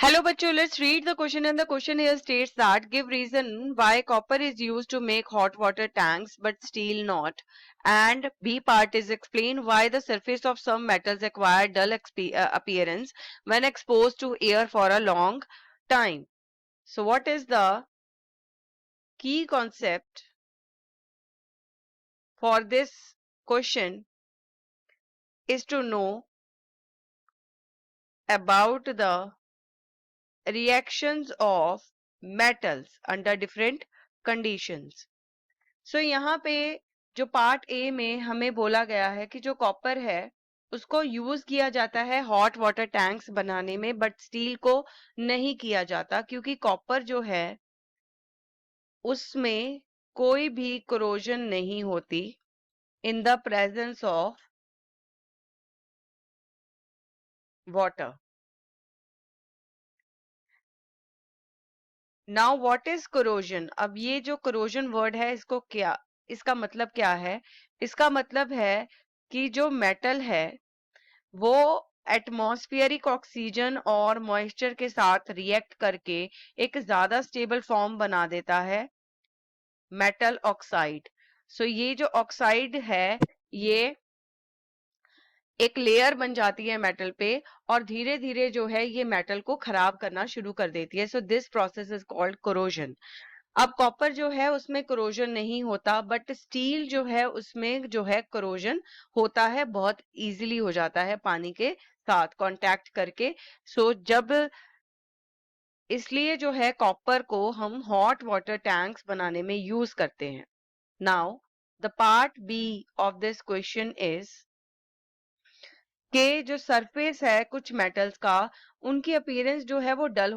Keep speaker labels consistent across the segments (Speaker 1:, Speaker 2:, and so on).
Speaker 1: Hello bachcho, let's read the question, and the question here states that give reason why copper is used to make hot water tanks but steel not. And B part is explain why the surface of some metals acquire dull appearance when exposed to air for a long time. So what is the key concept for this question is to know about the reactions of metals under different conditions. सो यहाँ पे जो part A में हमें बोला गया है कि जो कॉपर है उसको यूज किया जाता है हॉट वाटर टैंक्स बनाने में, बट स्टील को नहीं किया जाता क्योंकि कॉपर जो है उसमें कोई भी कोरोजन नहीं होती in the presence of water. Now what is corrosion? अब ये जो कोरोजन वर्ड है इसका मतलब क्या है? इसका मतलब है कि जो मेटल है वो एटमॉस्फेरिक ऑक्सीजन और मॉइस्चर के साथ रिएक्ट करके एक ज्यादा स्टेबल फॉर्म बना देता है, मेटल ऑक्साइड. सो ये जो ऑक्साइड है ये एक लेयर बन जाती है मेटल पे और धीरे धीरे जो है ये मेटल को खराब करना शुरू कर देती है. So this process is called corrosion. अब कॉपर जो है उसमें कोरोजन नहीं होता, बट स्टील जो है उसमें जो है कोरोजन होता है, बहुत इजीली हो जाता है पानी के साथ कांटेक्ट करके. सो जब इसलिए जो है कॉपर को हम हॉट वाटर टैंक्स बनाने में यूज करते हैं. Now the part B of this question is के जो सरफेस है कुछ मेटल्स का, उनकी अपीयरेंस जो है वो डल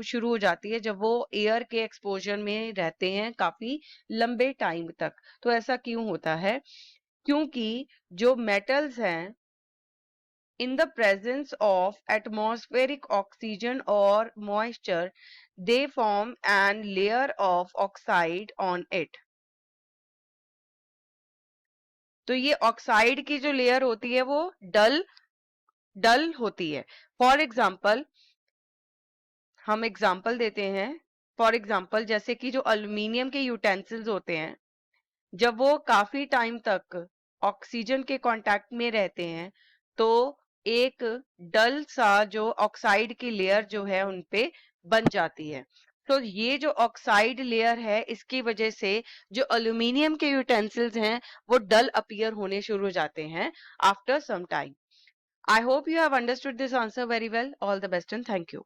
Speaker 1: शुरू हो जाती है जब वो एयर के एक्सपोजर में रहते हैं काफी लंबे टाइम तक. तो ऐसा क्यों होता है? क्योंकि जो मेटल्स हैं in the presence of atmospheric oxygen or moisture, they form an layer of oxide on it. तो ये ऑक्साइड की जो लेयर होती है वो डल होती है. फॉर एग्जाम्पल हम एग्जाम्पल देते हैं. फॉर एग्जाम्पल जैसे कि जो अल्यूमिनियम के यूटेंसिल्स होते हैं, जब वो काफी टाइम तक ऑक्सीजन के कांटेक्ट में रहते हैं तो एक डल सा जो ऑक्साइड की लेयर जो है उनपे बन जाती है. तो ये जो ऑक्साइड लेयर है इसकी वजह से जो अल्यूमिनियम के यूटेंसिल्स हैं वो डल अपीयर होने शुरू हो जाते हैं after some time. I hope you have understood this answer very well. All the best and thank you.